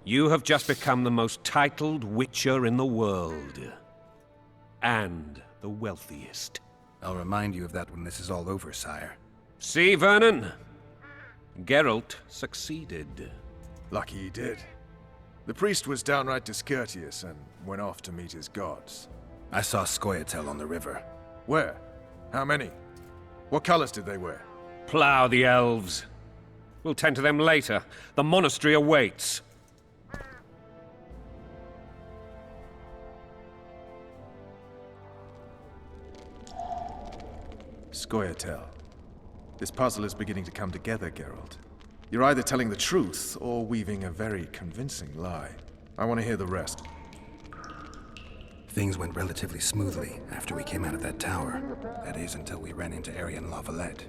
You have just become the most titled witcher in the world. And the wealthiest. I'll remind you of that when this is all over, sire. See, Vernon? Geralt succeeded. Lucky he did. The priest was downright discourteous and went off to meet his gods. I saw Scoia'tael on the river. Where? How many? What colors did they wear? Plough the elves. We'll tend to them later. The monastery awaits. Scoia'tael. This puzzle is beginning to come together, Geralt. You're either telling the truth or weaving a very convincing lie. I want to hear the rest. Things went relatively smoothly after we came out of that tower. That is, until we ran into Arian Lavalette.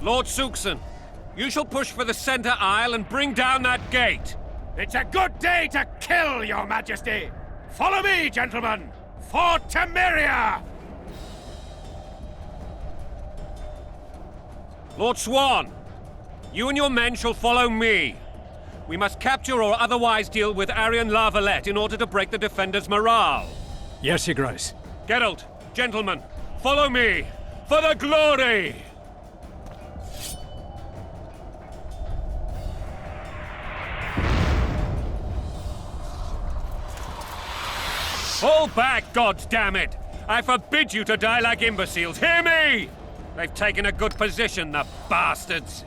Lord Suxon, you shall push for the center aisle and bring down that gate. It's a good day to kill, Your Majesty! Follow me, gentlemen! For Temeria! Lord Swan, you and your men shall follow me. We must capture or otherwise deal with Arian Lavalette in order to break the defenders' morale. Yes, Your Grace. Geralt, gentlemen, follow me for the glory! Fall back, goddammit! I forbid you to die like imbeciles. Hear me! They've taken a good position, the bastards.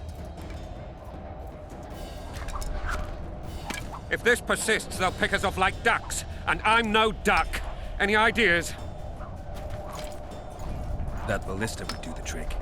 If this persists, they'll pick us off like ducks, and I'm no duck. Any ideas? That ballista would do the trick.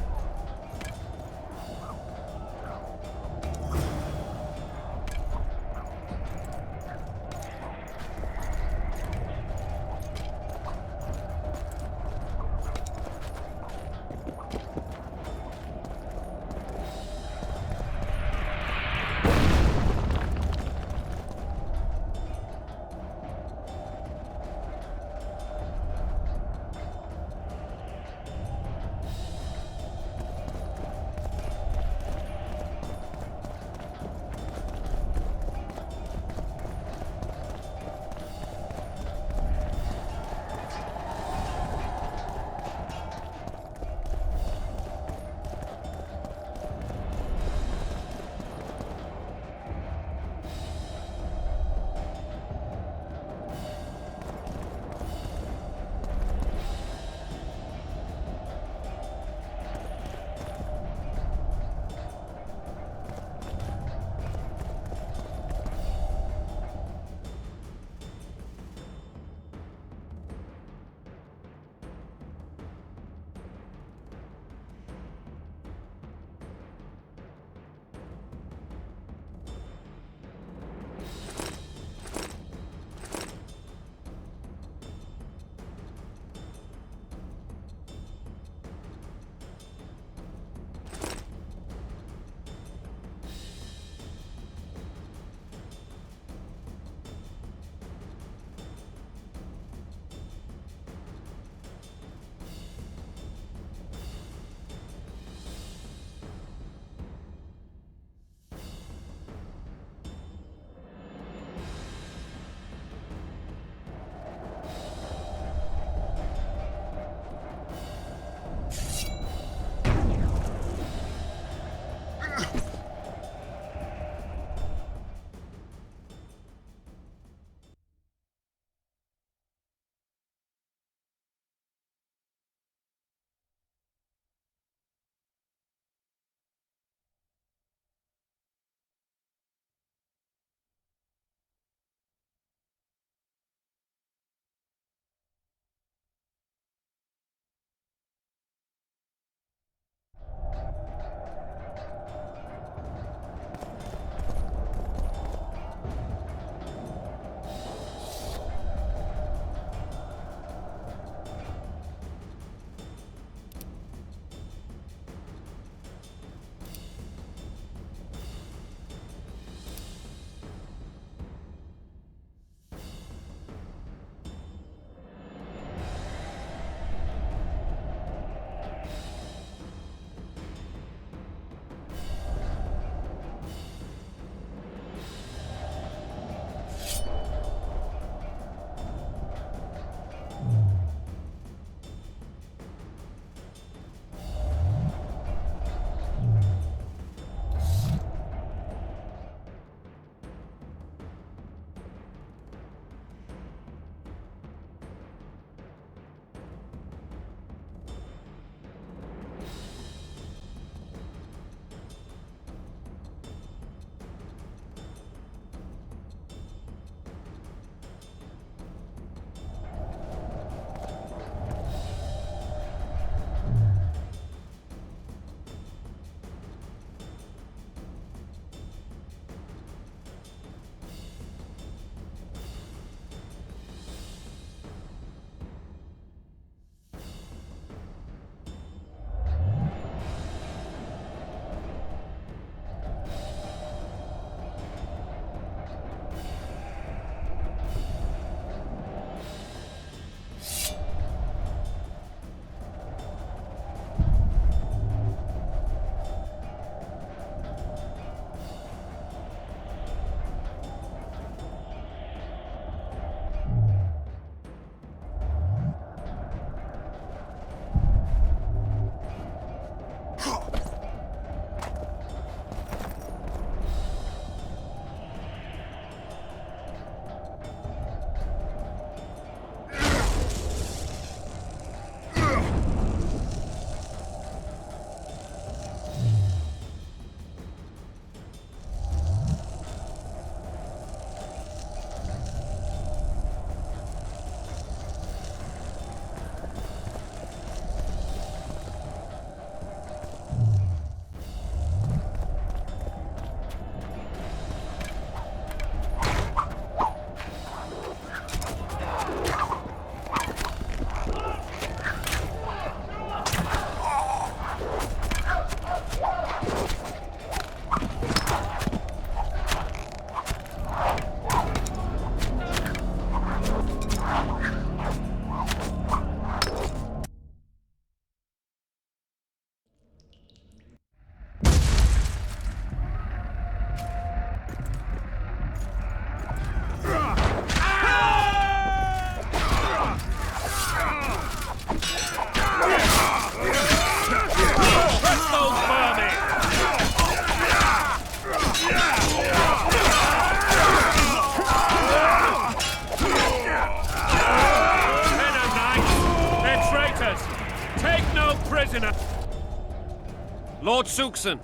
Lord Suxon,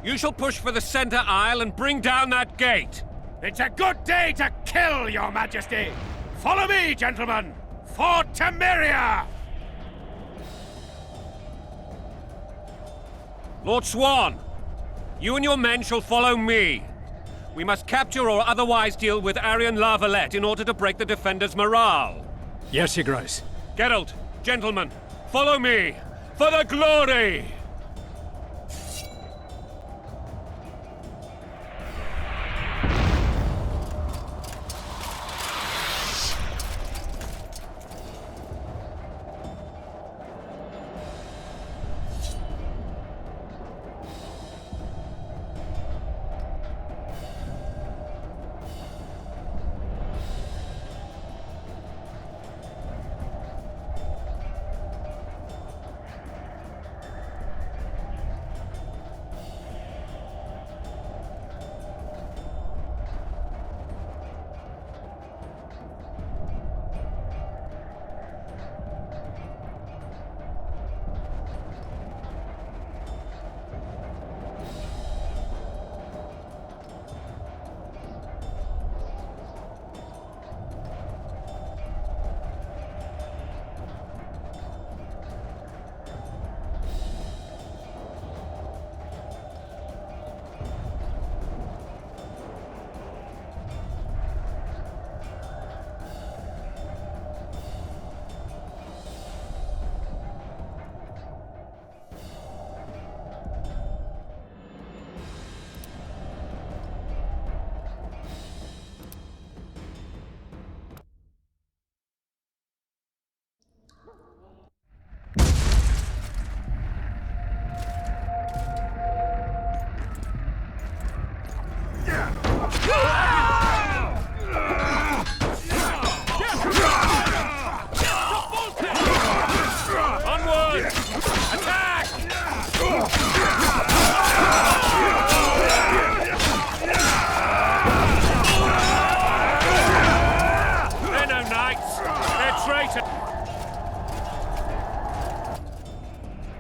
you shall push for the center aisle and bring down that gate. It's a good day to kill, Your Majesty! Follow me, gentlemen! For Temeria! Lord Swan, you and your men shall follow me. We must capture or otherwise deal with Aryan La Valette in order to break the defenders' morale. Yes, Your Grace. Geralt, gentlemen, follow me! For the glory!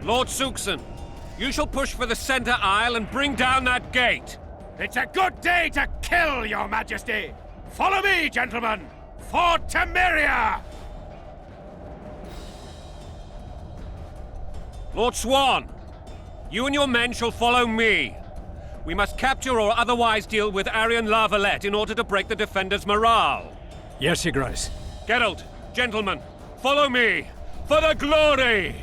Lord Suxon, you shall push for the center aisle and bring down that gate. It's a good day to kill, Your Majesty! Follow me, gentlemen! For Temeria! Lord Swan, you and your men shall follow me. We must capture or otherwise deal with Aryan La Valette in order to break the defenders' morale. Yes, Your Grace. Geralt, gentlemen, follow me! For the glory!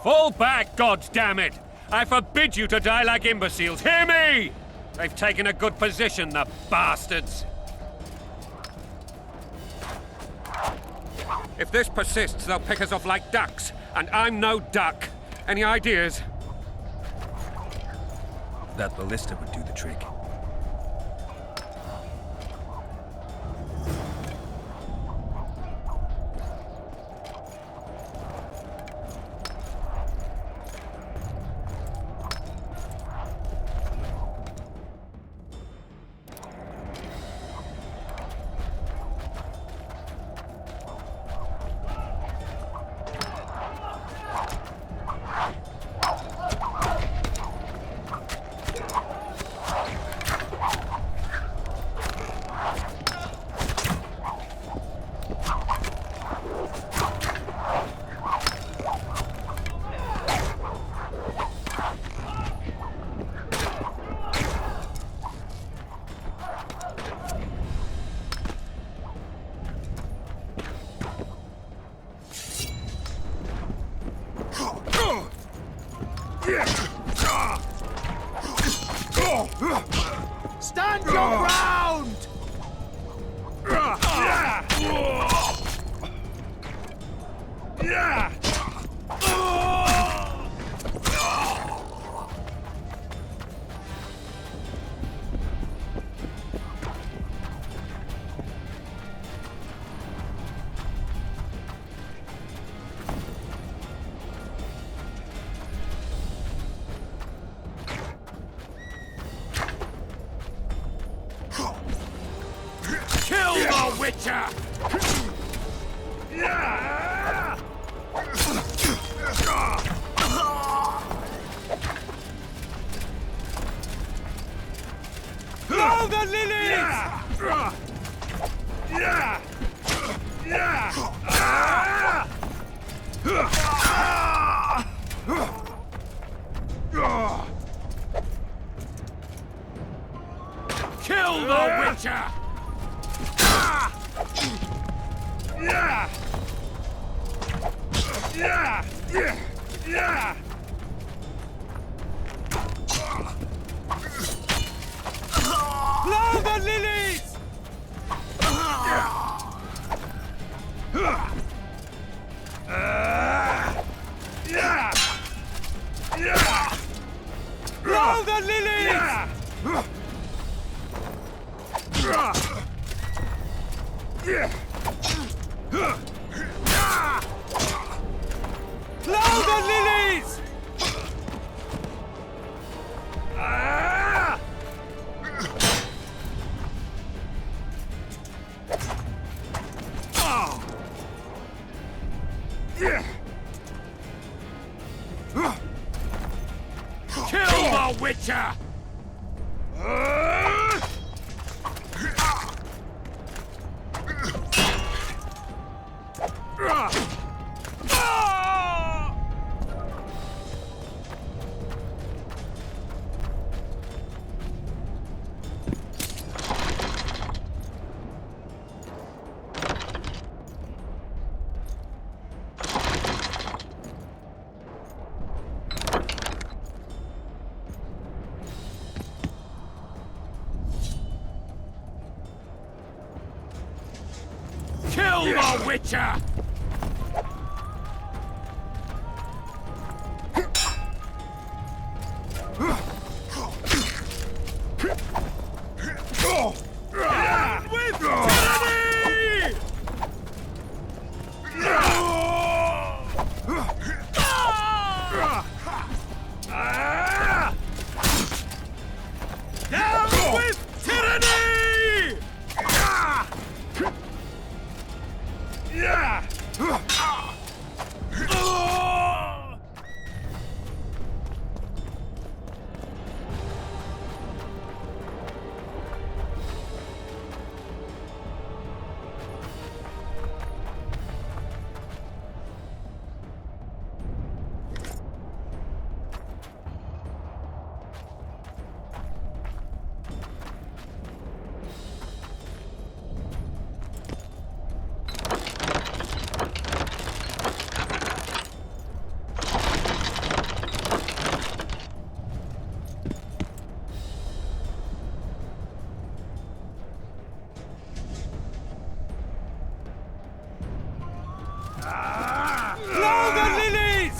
Fall back, goddammit! I forbid you to die like imbeciles. Hear me! They've taken a good position, the bastards. If this persists, they'll pick us off like ducks, and I'm no duck. Any ideas? That ballista would do the trick. Stand your ground! Witcher! Blow the lilies! Kill the Witcher! Blow the lilies! Blow the lilies! Blow the lilies! Kill the Witcher! Kill the Witcher! With tyranny! Down with tyranny! Blow the lilies!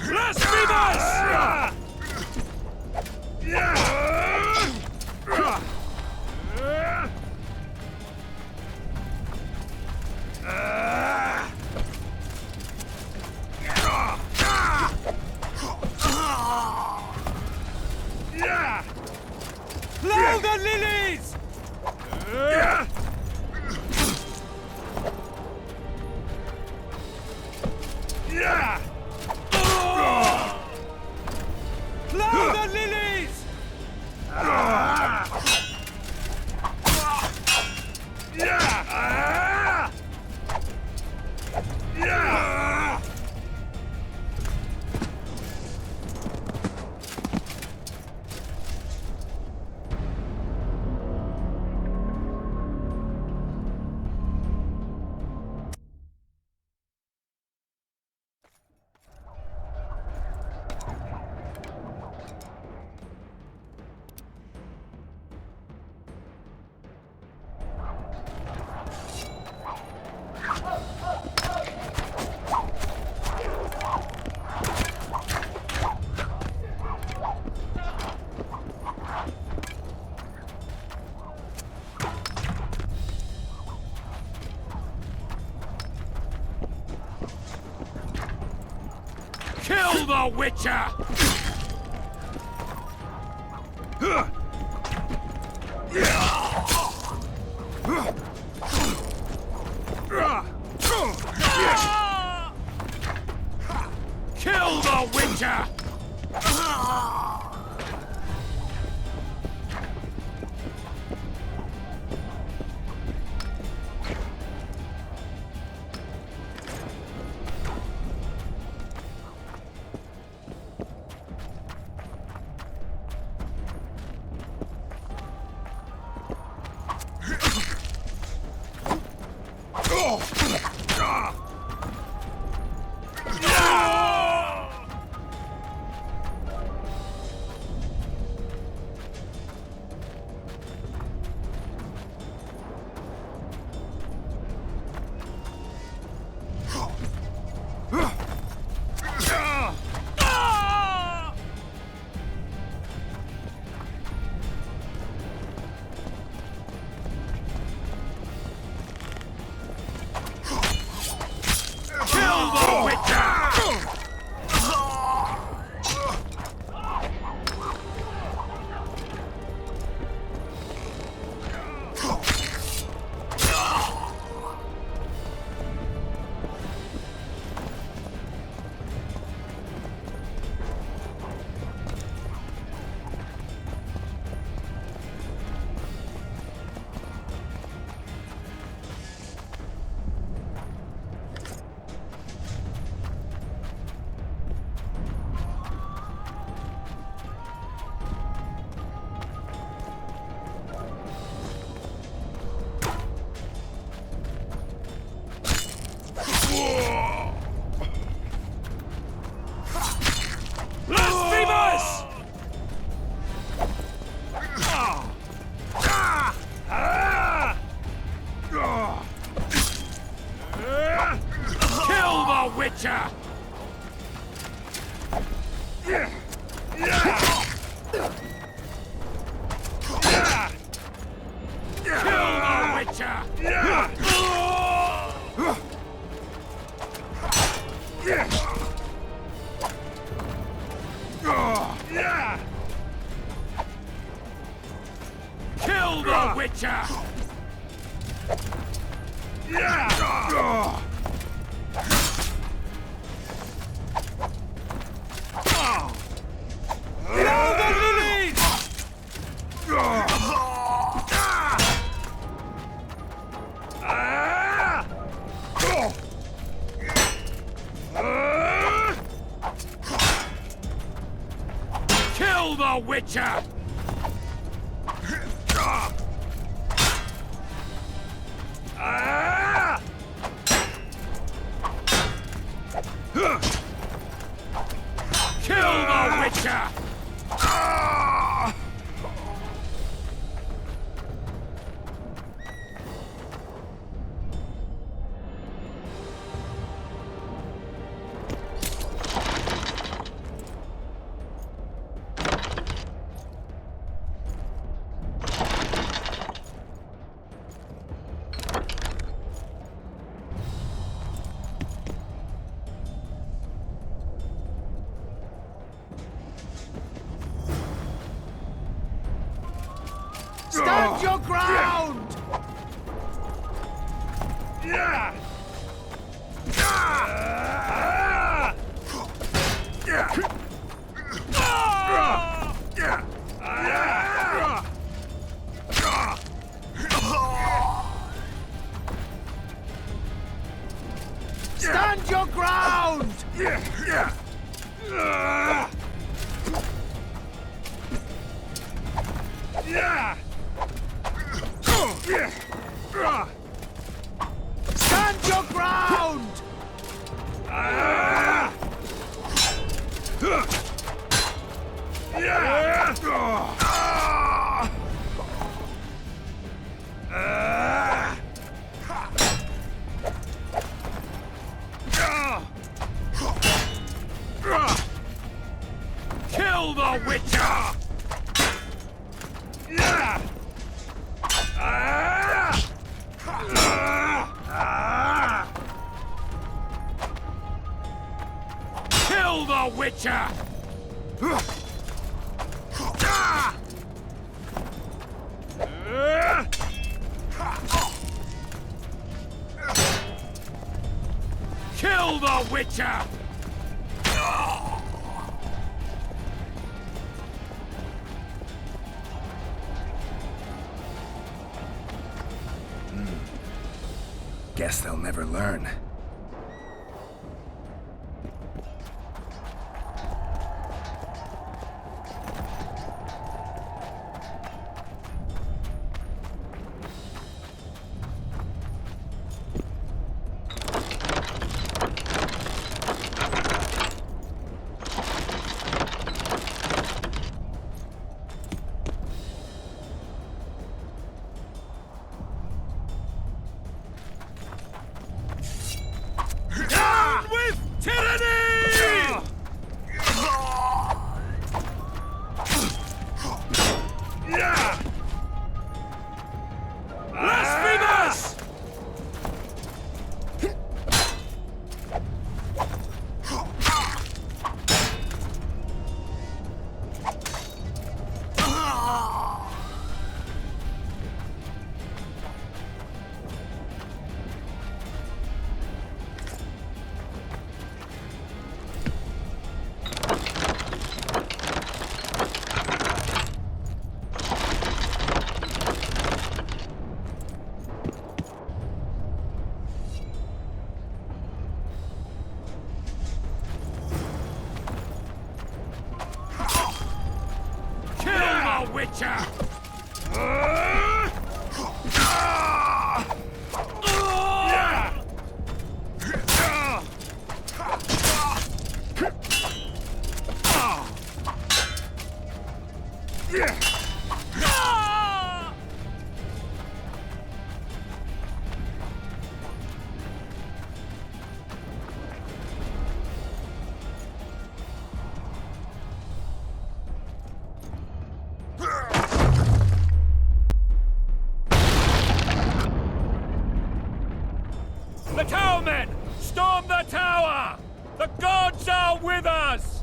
Blasphemous! Blow the lilies! Blow the lilies! Kill the Witcher! Kill the Witcher! Kill the Witcher! Kill the Witcher! Kill the Witcher! Stand your ground! Stand your ground! Stand your ground! Kill the Witcher! Kill the the Witcher! Kill the Witcher! Guess they'll never learn. Witcher! The towermen! Storm the tower! The gods are with us!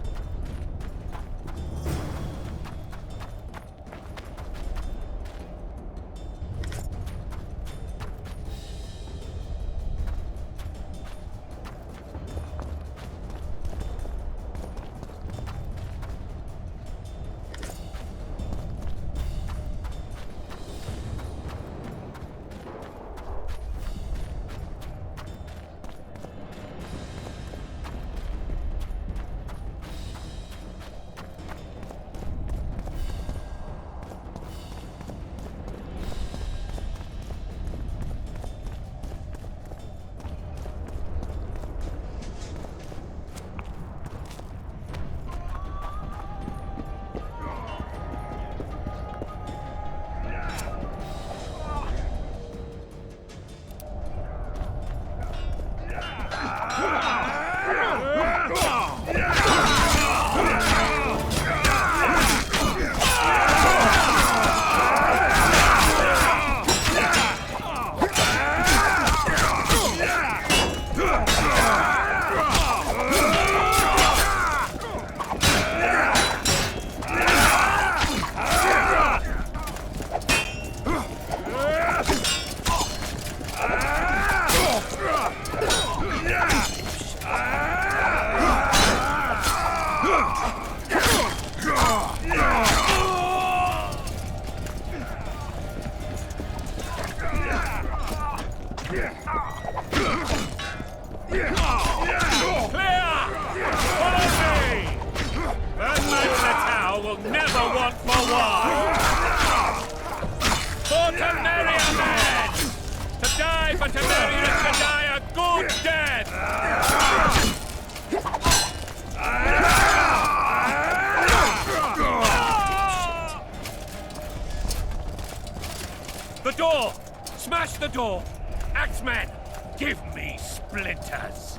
The door! Smash the door! Axeman, give me splinters!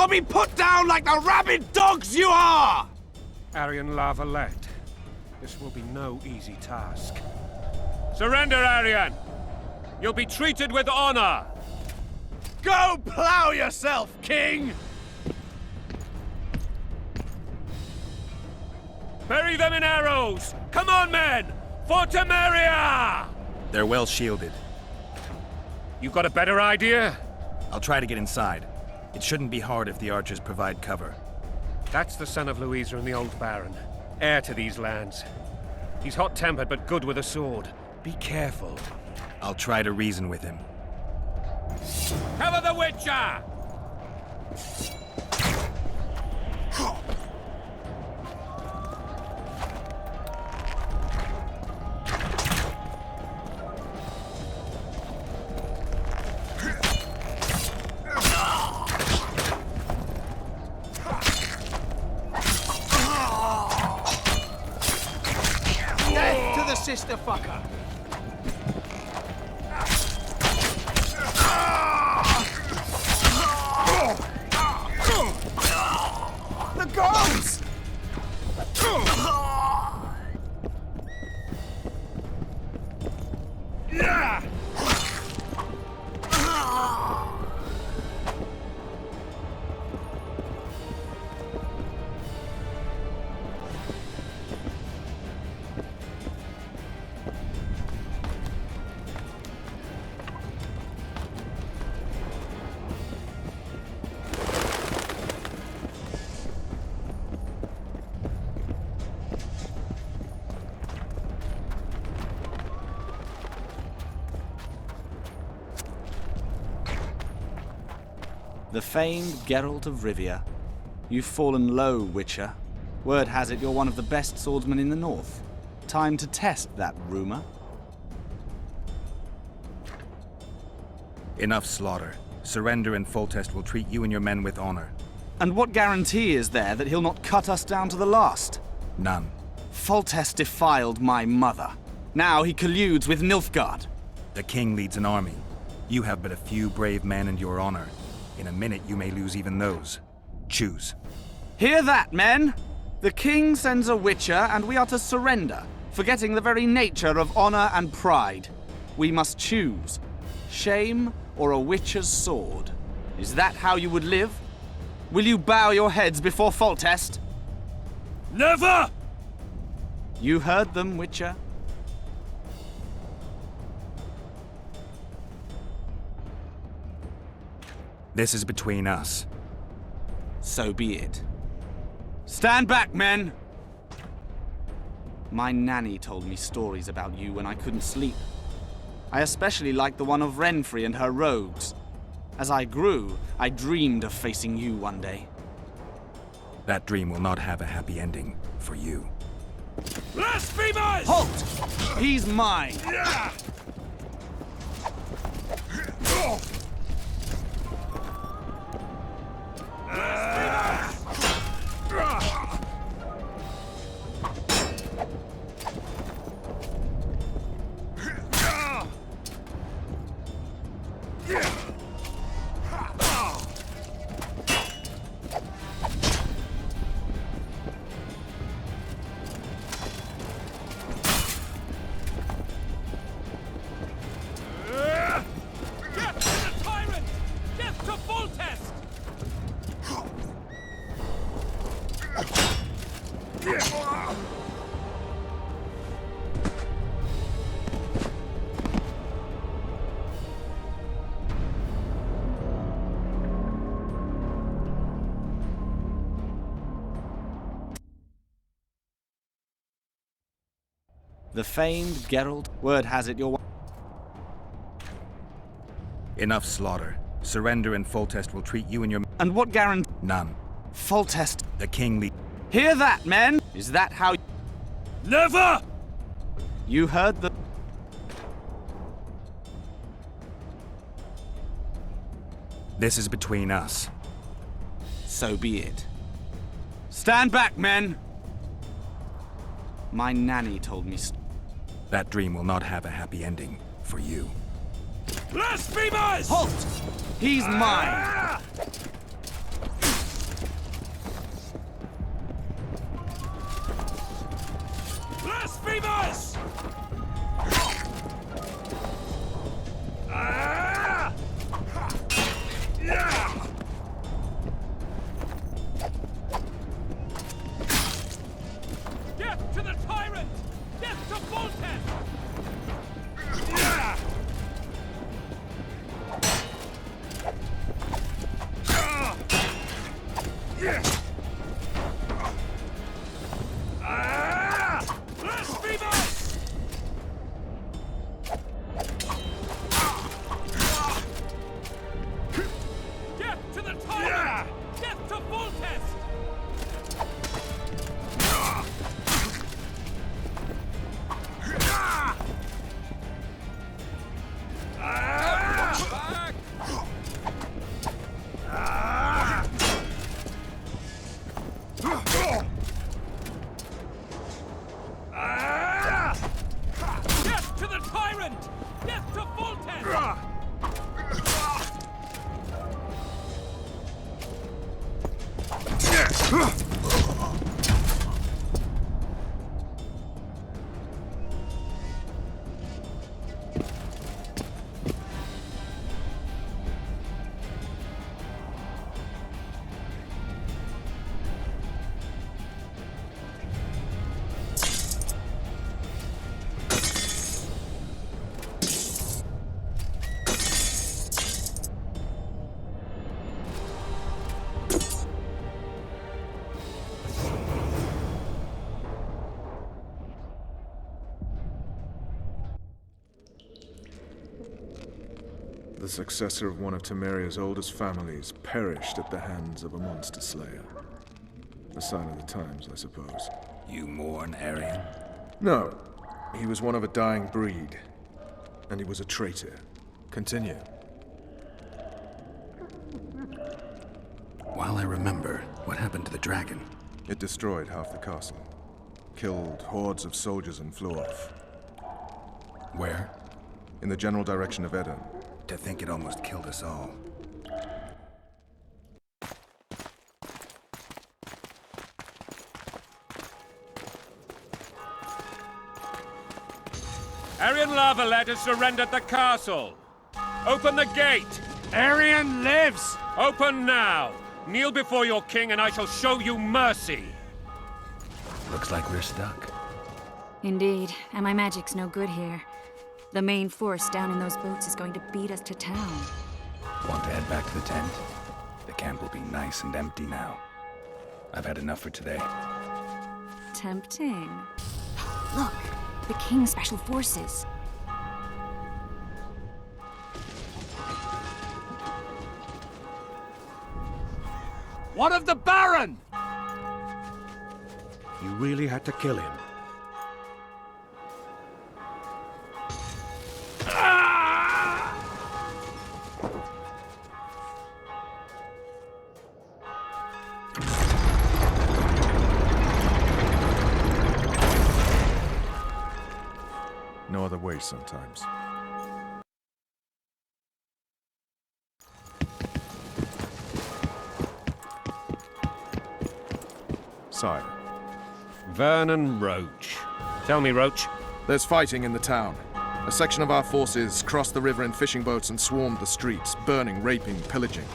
be put down like the rabid dogs you are! Aryan Lavalette, this will be no easy task. Surrender, Aryan! You'll be treated with honor! Go plow yourself, King! Bury them in arrows! Come on, men! For Temeria! They're well shielded. You got a better idea? I'll try to get inside. It shouldn't be hard if the archers provide cover. That's the son of Louisa and the old Baron, heir to these lands. He's hot-tempered but good with a sword. Be careful. I'll try to reason with him. Cover the Witcher! Death to the sister fucker! The gods! The famed Geralt of Rivia. You've fallen low, Witcher. Word has it you're one of the best swordsmen in the north. Time to test that rumor. Enough slaughter. Surrender and Foltest will treat you and your men with honor. And what guarantee is there that he'll not cut us down to the last? None. Foltest defiled my mother. Now he colludes with Nilfgaard. The king leads an army. You have but a few brave men and your honor. In a minute, you may lose even those. Choose. Hear that, men? The king sends a Witcher, and we are to surrender, forgetting the very nature of honor and pride. We must choose. Shame or a Witcher's sword. Is that how you would live? Will you bow your heads before Foltest? Never! You heard them, Witcher. This is between us. So be it. Stand back, men! My nanny told me stories about you when I couldn't sleep. I especially liked the one of Renfrey and her rogues. As I grew, I dreamed of facing you one day. That dream will not have a happy ending for you. Blasphemers! Halt! He's mine! The famed Geralt. Word has it you're... Enough slaughter. Surrender and Foltest will treat you and your... And what guarantee? None. Foltest. The king lead... Hear that, men? Is that how... Never! You heard the... This is between us. So be it. Stand back, men! My nanny told me... That dream will not have a happy ending for you. Blasphemers! Halt! He's mine! Blasphemers! Death to the tyrant! Death to Voltes! Blasphemers! Death to the tyrant! Death to Voltes! Death to the tyrant! Death to Voltes! The successor of one of Temeria's oldest families perished at the hands of a monster slayer. A sign of the times, I suppose. You mourn, Arian? No, he was one of a dying breed. And he was a traitor. Continue. While I remember, what happened to the dragon? It destroyed half the castle. Killed hordes of soldiers and flew off. Where? In the general direction of Edom. To think it almost killed us all. Arian Lavalette has surrendered the castle. Open the gate. Arian lives! Open now. Kneel before your king and I shall show you mercy. Looks like we're stuck. Indeed, and my magic's no good here. The main force down in those boats is going to beat us to town. Want to head back to the tent? The camp will be nice and empty now. I've had enough for today. Tempting. Look, the King's Special Forces. What of the Baron? You really had to kill him. No other way sometimes. Sire. Vernon Roach. Tell me, Roach. There's fighting in the town. A section of our forces crossed the river in fishing boats and swarmed the streets, burning, raping, pillaging.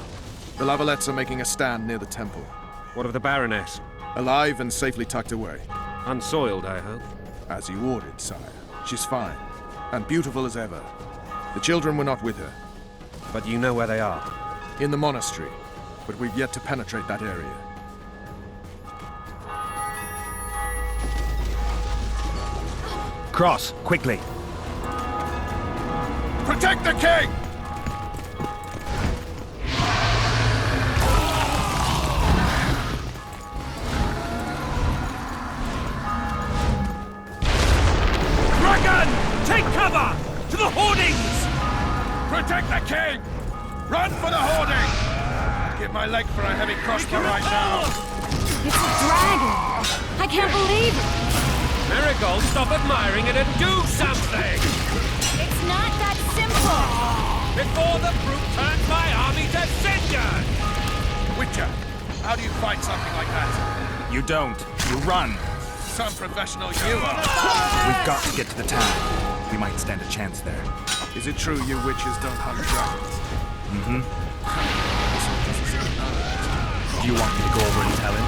The Lavalettes are making a stand near the temple. What of the Baroness? Alive and safely tucked away. Unsoiled, I hope. As you ordered, sire. She's fine. And beautiful as ever. The children were not with her. But you know where they are. In the monastery. But we've yet to penetrate that area. Cross, quickly! Protect the king! Dragon! Take cover! To the hoardings! Protect the king! Run for the hoarding! Give my leg for a heavy crossbow right now! It's a dragon! I can't believe it! Marigold, stop admiring it and do something! It's not that simple! Before the brute turns my army to cinder! Witcher, how do you fight something like that? You don't. You run. some professional you are. We've got to get to the town. We might stand a chance there. Is it true you witches don't hunt dragons? Do you want me to go over and tell him?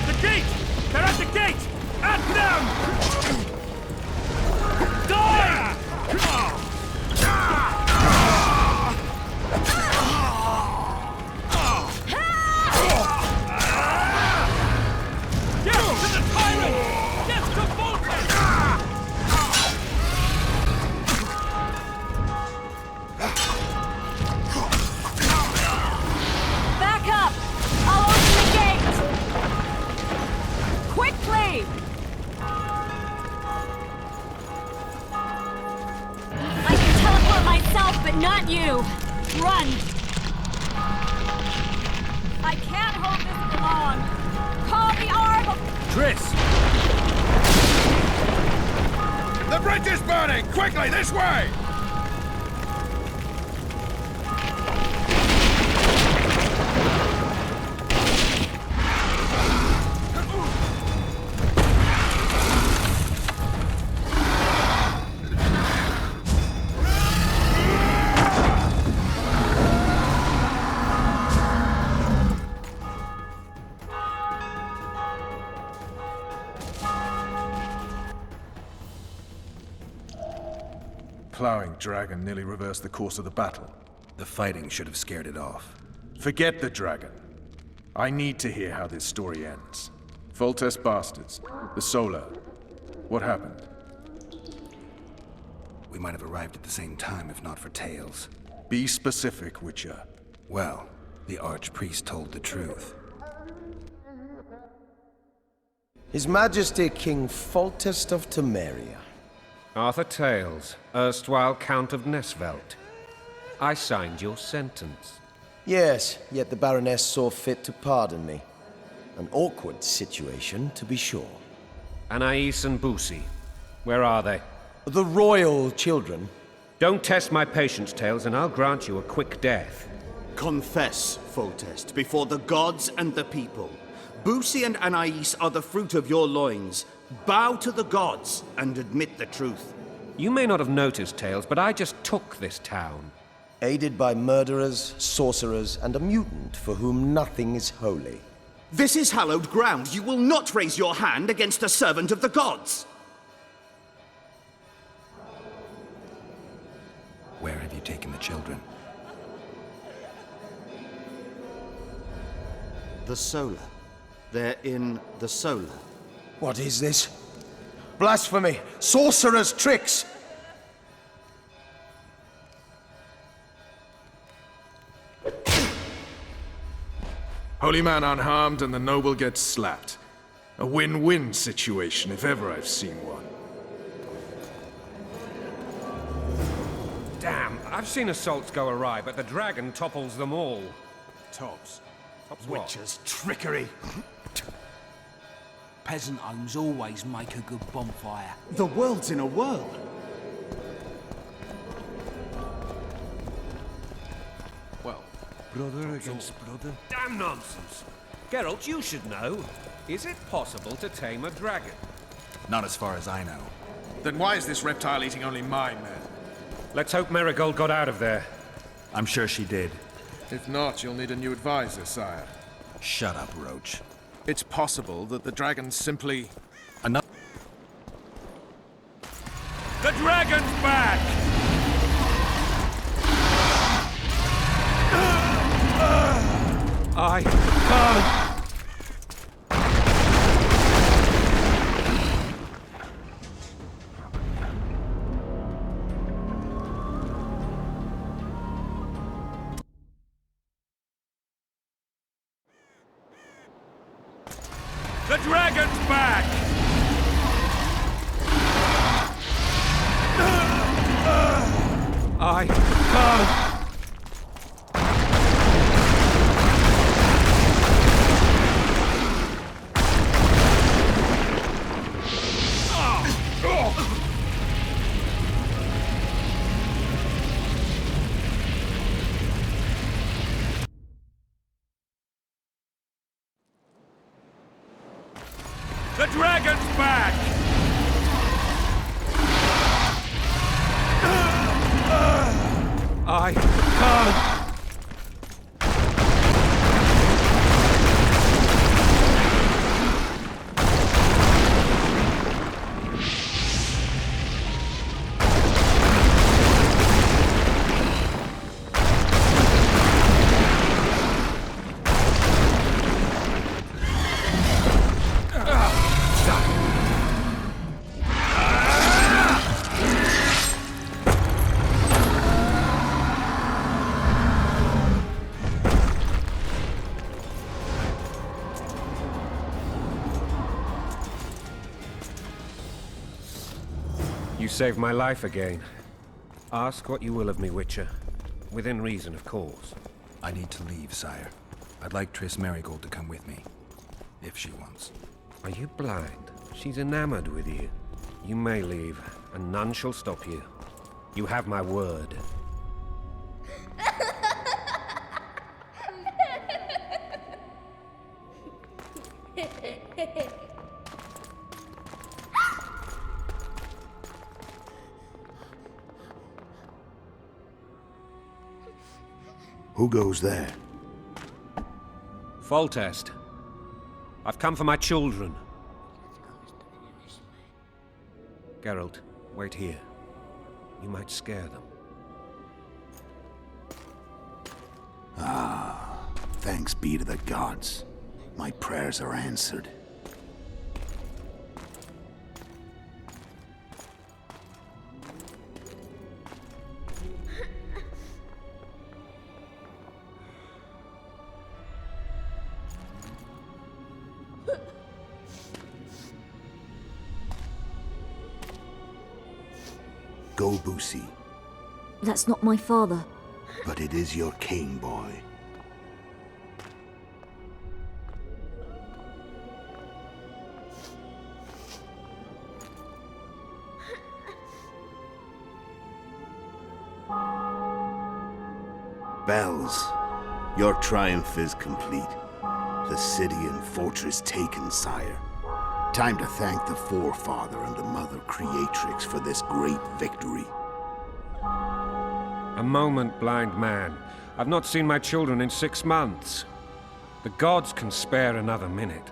The gate! They're at the gate! At them! Die! Yes, to the tyrant! Yes, to Vulcan! Back up! I'll open the gate! Quickly! I can teleport myself, but not you! Run! I can't hold this for long! Call the arm of... Triss! The bridge is burning! Quickly, this way! Plowing dragon nearly reversed the course of the battle. The fighting should have scared it off. Forget the dragon. I need to hear how this story ends. Foltest bastards. The Solar. What happened? We might have arrived at the same time if not for Tails. Be specific, Witcher. Well, the Archpriest told the truth. His Majesty King Foltest of Temeria. Arthur Tails, erstwhile Count of Nesvelt. I signed your sentence. Yes, yet the Baroness saw fit to pardon me. An awkward situation, to be sure. Anais and Boosie, where are they? The royal children. Don't test my patience, Tails, and I'll grant you a quick death. Confess, Foltest, before the gods and the people. Boosie and Anais are the fruit of your loins. Bow to the gods and admit the truth. You may not have noticed, Tails, but I just took this town. Aided by murderers, sorcerers, and a mutant for whom nothing is holy. This is hallowed ground. You will not raise your hand against a servant of the gods. Where have you taken the children? The Solar. They're in the Solar. What is this? Blasphemy! Sorcerer's tricks! Holy man unharmed and the noble gets slapped. A win-win situation, if ever I've seen one. Damn, I've seen assaults go awry, but the dragon topples them all. Tops. Tops what? Witcher's trickery. Peasant homes always make a good bonfire. The world's in a whirl. Well, brother against brother? Damn nonsense! Geralt, you should know. Is it possible to tame a dragon? Not as far as I know. Then why is this reptile eating only my men? Let's hope Marigold got out of there. I'm sure she did. If not, you'll need a new advisor, sire. Shut up, Roach. It's possible that the dragon simply... Enough. The dragon's back! I can't. The dragon's back! I can't. You saved my life again. Ask what you will of me, Witcher. Within reason, of course. I need to leave, sire. I'd like Triss Marigold to come with me, if she wants. Are you blind? She's enamored with you. You may leave, and none shall stop you. You have my word. Who goes there? Foltest. I've come for my children. Geralt, wait here. You might scare them. Thanks be to the gods. My prayers are answered. Go, Boosie. That's not my father. But it is your king, boy. Bells, your triumph is complete. The city and fortress taken, sire. Time to thank the Forefather and the Mother Creatrix for this great victory. A moment, blind man. I've not seen my children in 6 months. The gods can spare another minute.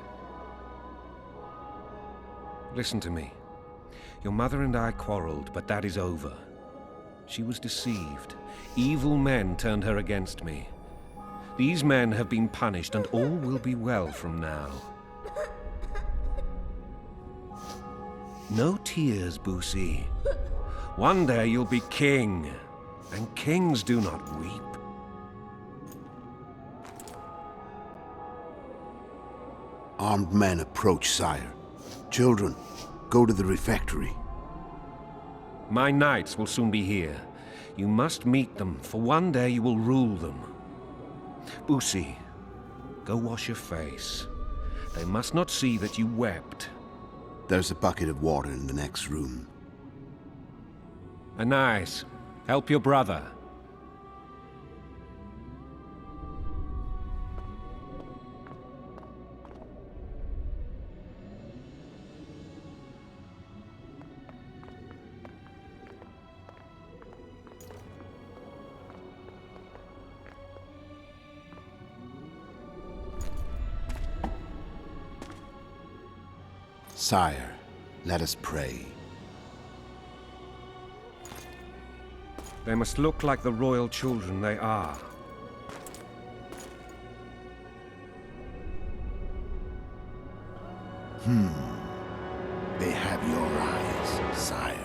Listen to me. Your mother and I quarreled, but that is over. She was deceived. Evil men turned her against me. These men have been punished, and all will be well from now. No tears, Boosie. One day you'll be king, and kings do not weep. Armed men approach, sire. Children, go to the refectory. My knights will soon be here. You must meet them, for one day you will rule them. Boosie, go wash your face. They must not see that you wept. There's a bucket of water in the next room. Anais, help your brother. Sire, let us pray. They must look like the royal children they are. They have your eyes, sire.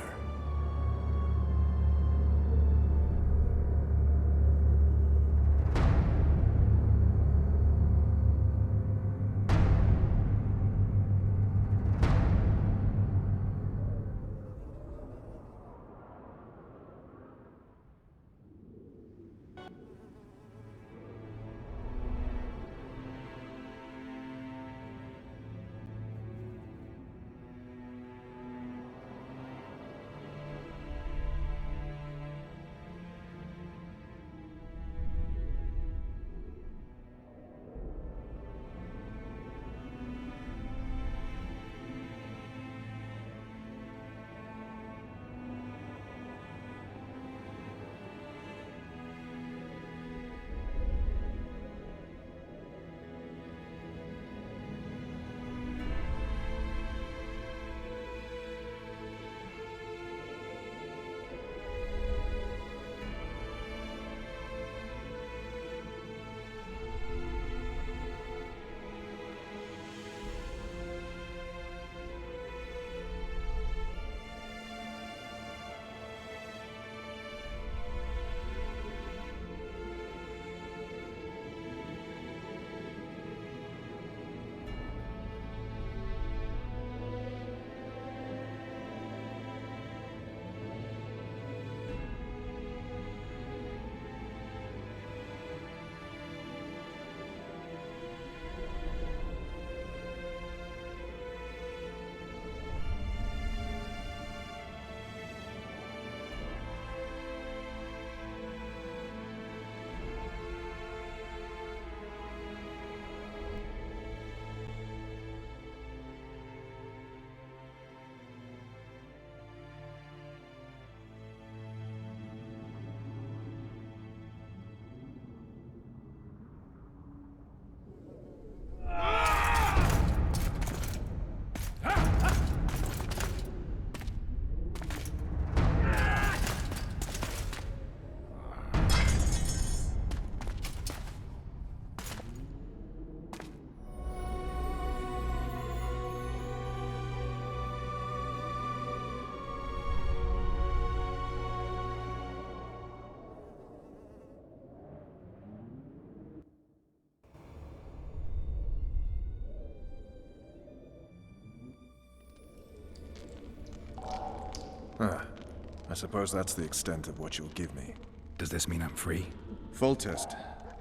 I suppose that's the extent of what you'll give me. Does this mean I'm free? Foltest,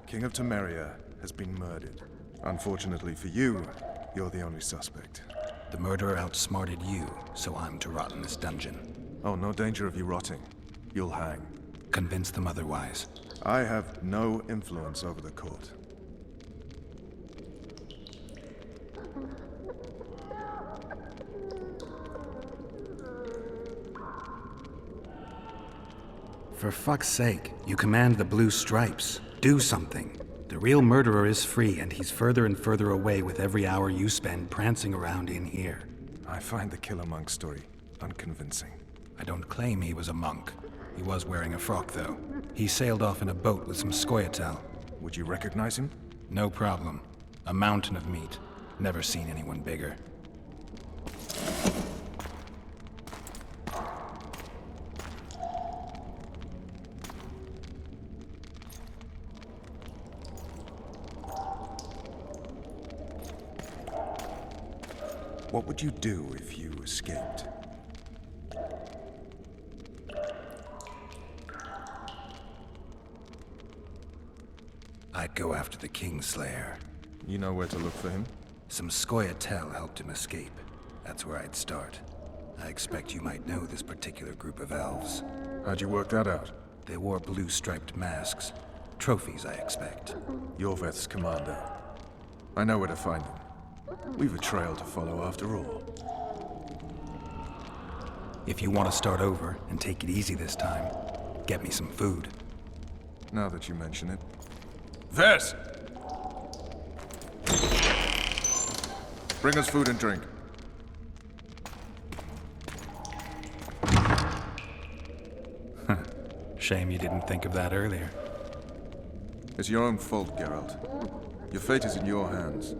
King of Temeria, has been murdered. Unfortunately for you, you're the only suspect. The murderer outsmarted you, so I'm to rot in this dungeon. Oh, no danger of you rotting. You'll hang. Convince them otherwise. I have no influence over the court. For fuck's sake, you command the blue stripes. Do something. The real murderer is free, and he's further and further away with every hour you spend prancing around in here. I find the Killer Monk story unconvincing. I don't claim he was a monk. He was wearing a frock, though. He sailed off in a boat with some Scoia'tael. Would you recognize him? No problem. A mountain of meat. Never seen anyone bigger. What would you do if you escaped? I'd go after the Kingslayer. You know where to look for him? Some Scoia'tael helped him escape. That's where I'd start. I expect you might know this particular group of elves. How'd you work that out? They wore blue-striped masks. Trophies, I expect. Yorveth's commander. I know where to find them. We've a trail to follow after all. If you want to start over and take it easy this time, get me some food. Now that you mention it. Vers! Bring us food and drink. Shame you didn't think of that earlier. It's your own fault, Geralt. Your fate is in your hands.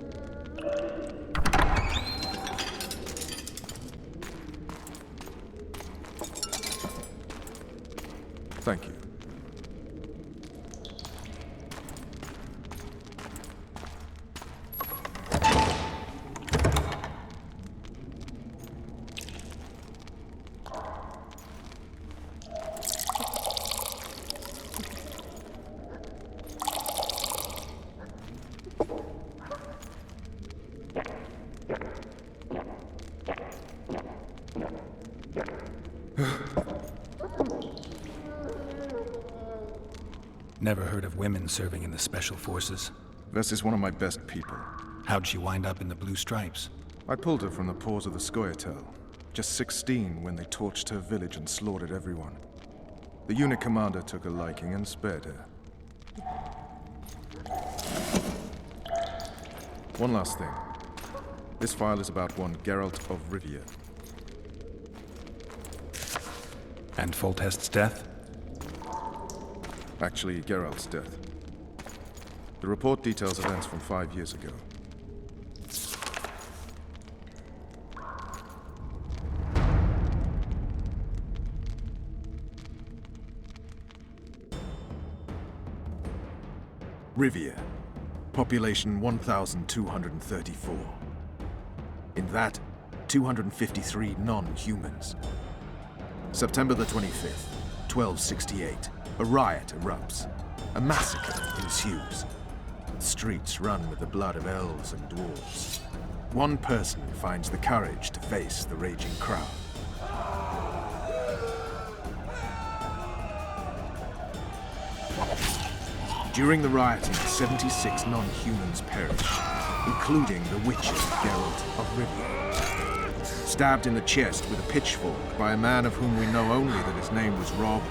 Thank you. Never heard of women serving in the Special Forces. Vess is one of my best people. How'd she wind up in the Blue Stripes? I pulled her from the paws of the Scoia'tael. Just 16 when they torched her village and slaughtered everyone. The unit commander took a liking and spared her. One last thing. This file is about one Geralt of Rivia. And Foltest's death? Actually, Geralt's death. The report details events from 5 years ago. Rivia. Population 1,234. In that, 253 non-humans. September the 25th, 1268. A riot erupts. A massacre ensues. The streets run with the blood of elves and dwarves. One person finds the courage to face the raging crowd. During the rioting, 76 non-humans perish, including the Witcher Geralt of Rivia. Stabbed in the chest with a pitchfork by a man of whom we know only that his name was Rob,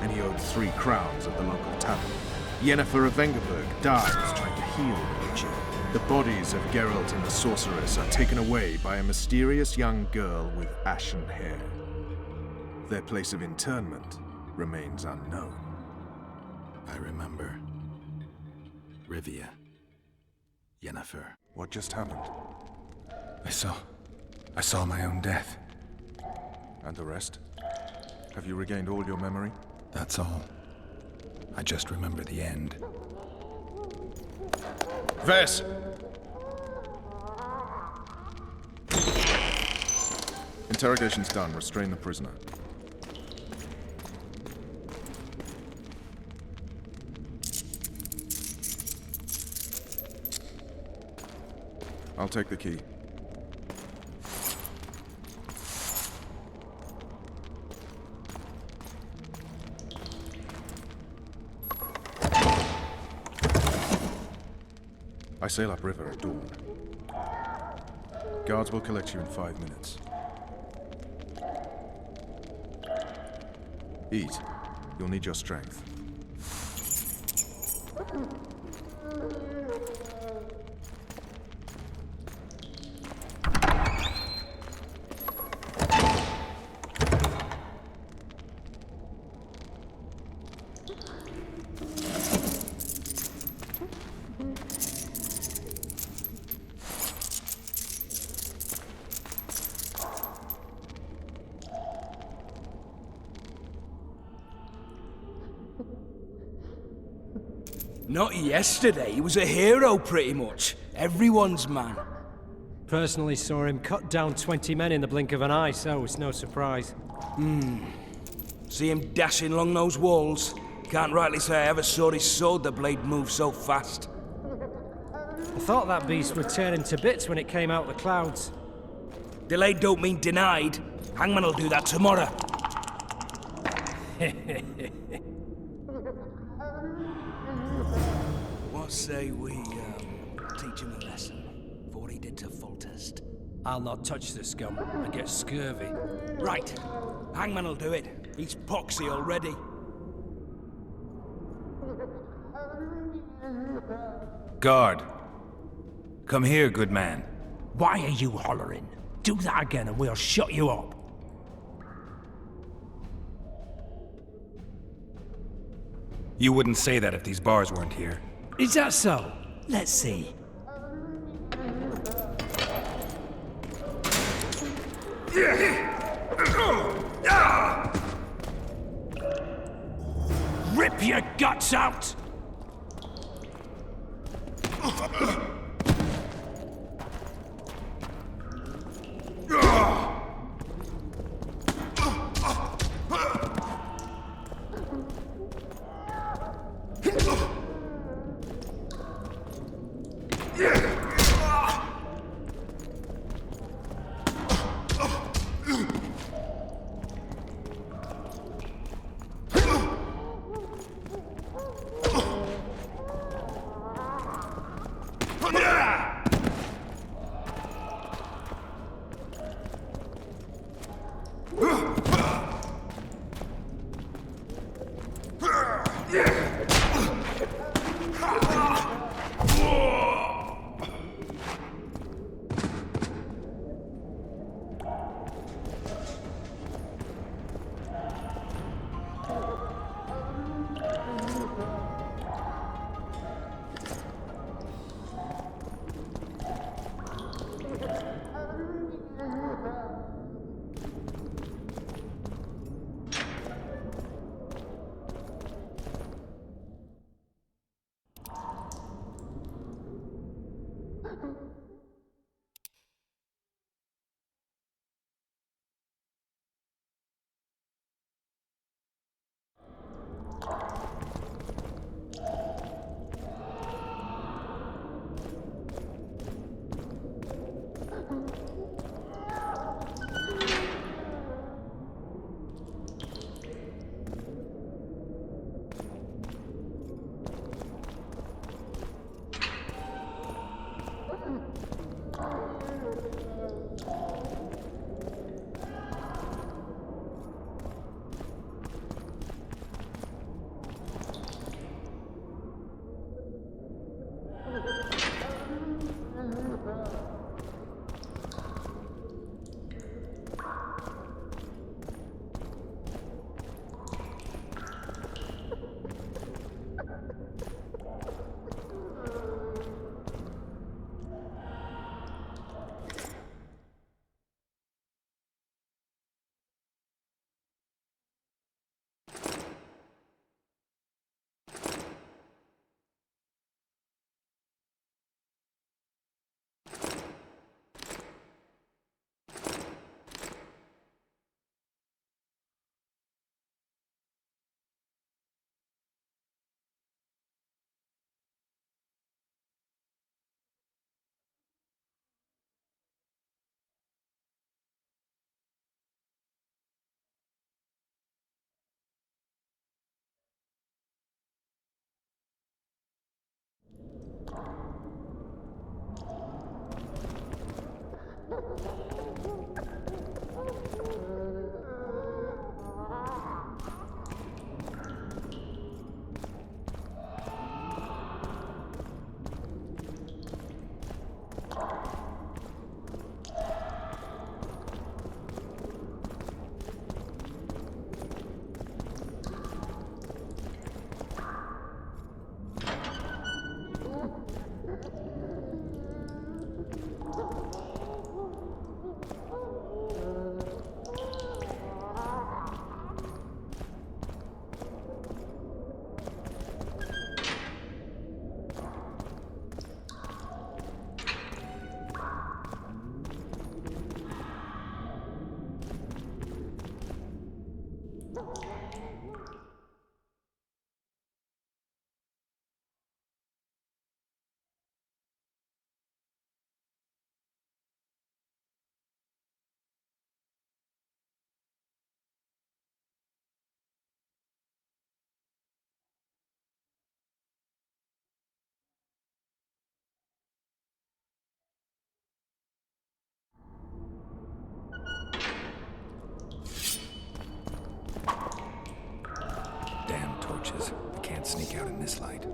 and he owed 3 crowns at the local tavern. Yennefer of Vengerberg dies trying to heal the Witcher. The bodies of Geralt and the sorceress are taken away by a mysterious young girl with ashen hair. Their place of internment remains unknown. I remember. Rivia. Yennefer. What just happened? I saw my own death. And the rest? Have you regained all your memory? That's all. I just remember the end. Vers! Interrogation's done. Restrain the prisoner. I'll take the key. I sail upriver at dawn. Guards will collect you in 5 minutes. Eat. You'll need your strength. Not yesterday, he was a hero pretty much. Everyone's man. Personally saw him cut down 20 men in the blink of an eye, so it's no surprise. See him dashing along those walls? Can't rightly say I ever saw his sword the blade move so fast. I thought that beast would tear him to bits when it came out the clouds. Delayed don't mean denied. Hangman'll do that tomorrow. What say we, teach him a lesson, for he did to Foltest? I'll not touch the scum. I get scurvy. Right. Hangman'll do it. He's poxy already. Guard. Come here, good man. Why are you hollering? Do that again and we'll shut you up. You wouldn't say that if these bars weren't here. Is that so? Let's see. Rip your guts out! Damn torches. I can't sneak out in this light.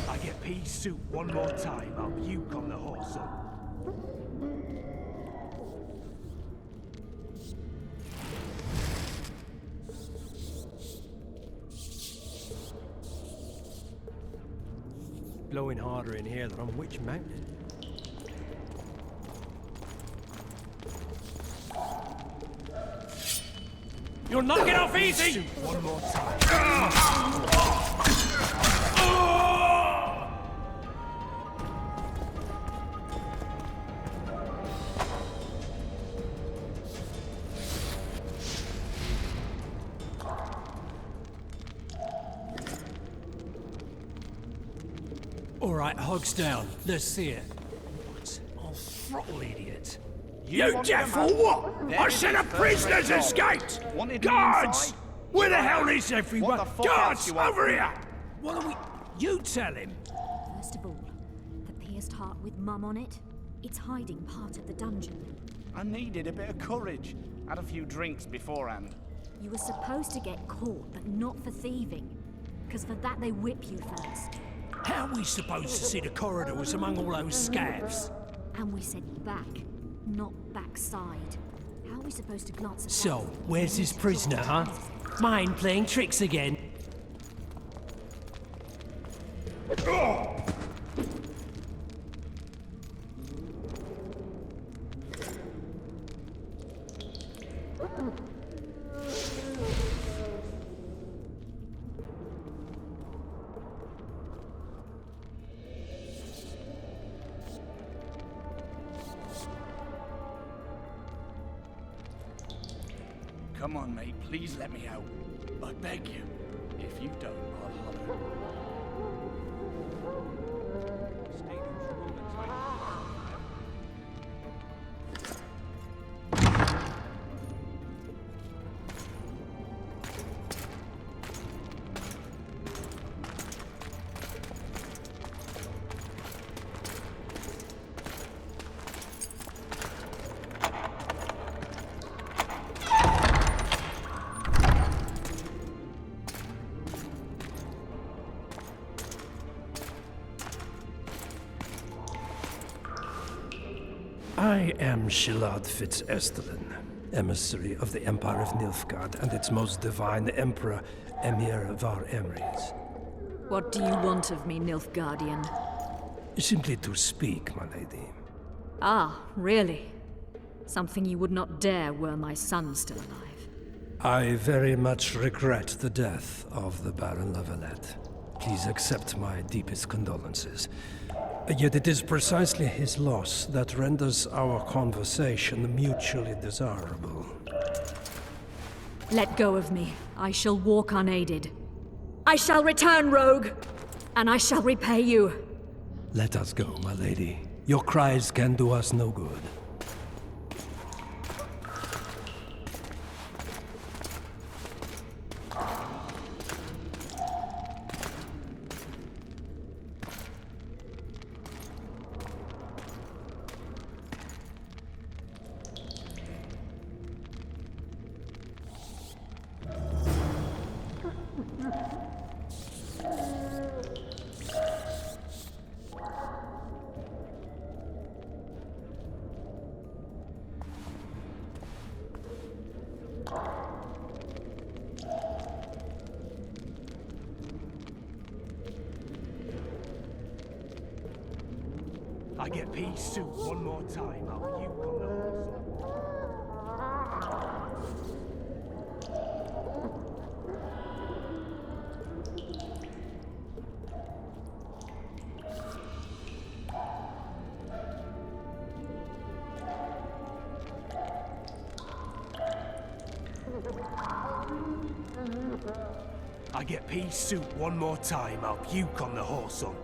I get pea soup one more time, I'll puke on the horse. Blowing harder in here than on Witch Mountain. You're knocking off easy! One more time. All right, hogs down. Let's see it. What? Oh, throttle idiot. You deaf or what? I said a prisoner's escaped! Guards! Where the hell is everyone? Guards, over here! What are we... You tell him! First of all, the pierced heart with Mum on it, it's hiding part of the dungeon. I needed a bit of courage. Had a few drinks beforehand. You were supposed to get caught, but not for thieving. Because for that they whip you first. How are we supposed to see the corridors among all those scabs? And we said back, not backside. How are we supposed to glance at So, that? where's his prisoner, huh? Mind playing tricks again? Come on, mate, please let me out. I beg you. If you don't, I'll holler. I am Shilad Fitz-Estelin, emissary of the Empire of Nilfgaard and its most divine Emperor, Emir Var Emrys. What do you want of me, Nilfgaardian? Simply to speak, my lady. Ah, really? Something you would not dare were my son still alive. I very much regret the death of the Baron Lavalette. Please accept my deepest condolences. Yet it is precisely his loss that renders our conversation mutually desirable. Let go of me. I shall walk unaided. I shall return, rogue! And I shall repay you. Let us go, my lady. Your cries can do us no good. I get pea soup one more time, I'll you on the horse. I get pea soup one more time, I'll puke on the horse on.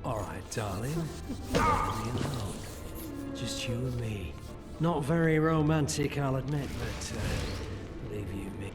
All right, darling. Leave me alone. Just you and me. Not very romantic, I'll admit, but leave you me.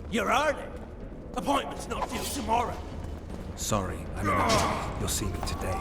You're early. Appointment's not due tomorrow. Sorry, I'm in a hurry. You'll see me today.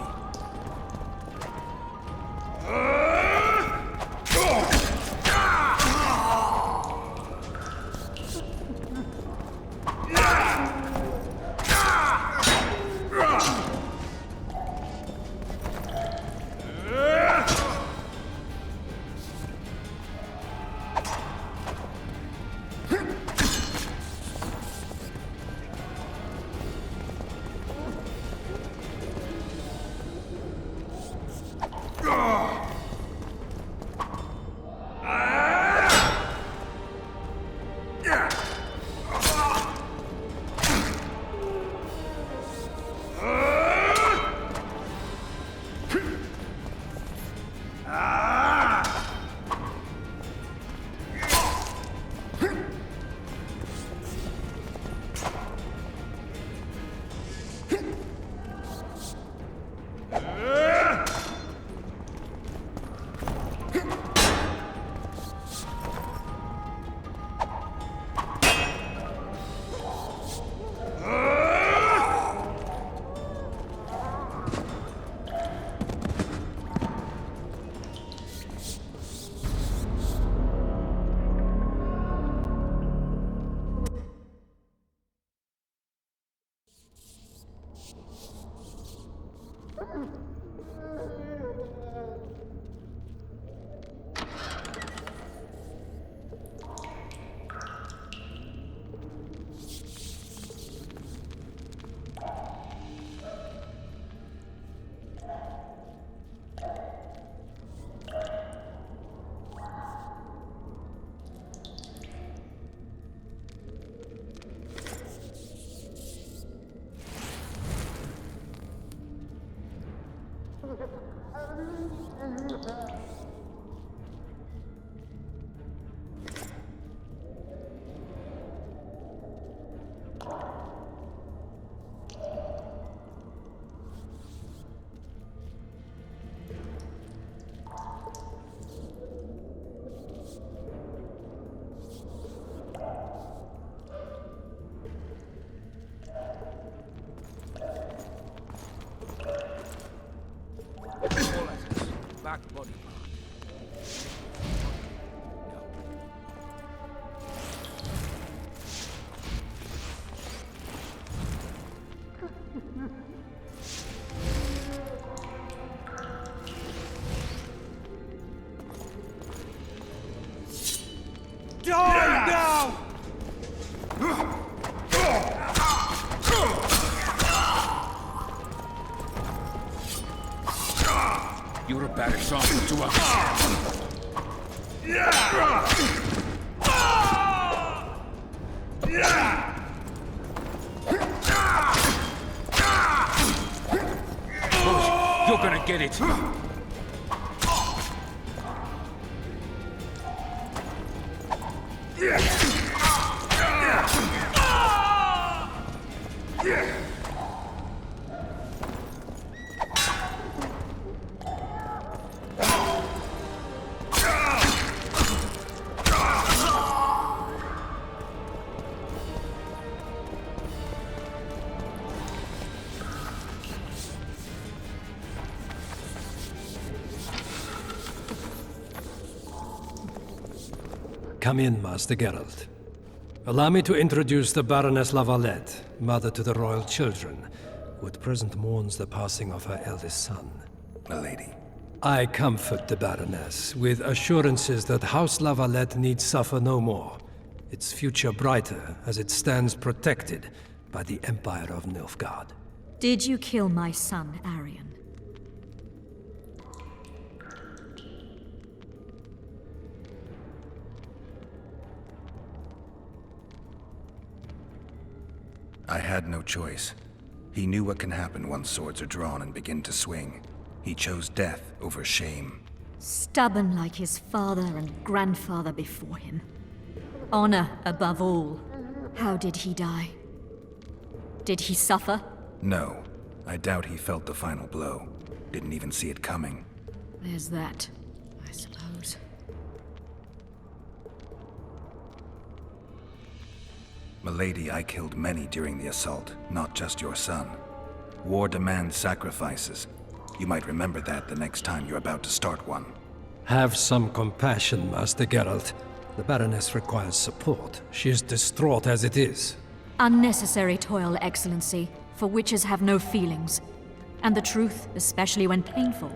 Back body. Die now! You're a bad example to us. You're gonna get it. Come in, Master Geralt. Allow me to introduce the Baroness Lavalette, mother to the royal children, who at present mourns the passing of her eldest son. Milady. I comfort the Baroness with assurances that House Lavalette need suffer no more, its future brighter as it stands protected by the Empire of Nilfgaard. Did you kill my son, Arion? I had no choice. He knew what can happen once swords are drawn and begin to swing. He chose death over shame. Stubborn like his father and grandfather before him. Honor above all. How did he die? Did he suffer? No. I doubt he felt the final blow. Didn't even see it coming. There's that, I suppose. Milady, I killed many during the assault, not just your son. War demands sacrifices. You might remember that the next time you're about to start one. Have some compassion, Master Geralt. The Baroness requires support. She is distraught as it is. Unnecessary toil, Excellency, for witches have no feelings. And the truth, especially when painful,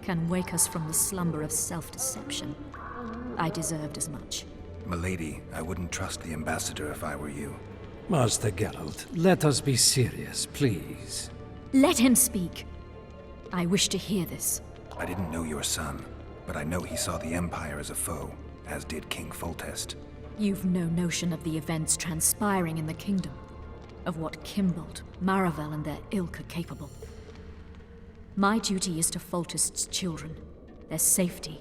can wake us from the slumber of self-deception. I deserved as much. Milady, I wouldn't trust the ambassador if I were you. Master Geralt, let us be serious, please. Let him speak. I wish to hear this. I didn't know your son, but I know he saw the Empire as a foe, as did King Foltest. You've no notion of the events transpiring in the kingdom, of what Kimbold, Maravel, and their ilk are capable. My duty is to Foltest's children, their safety.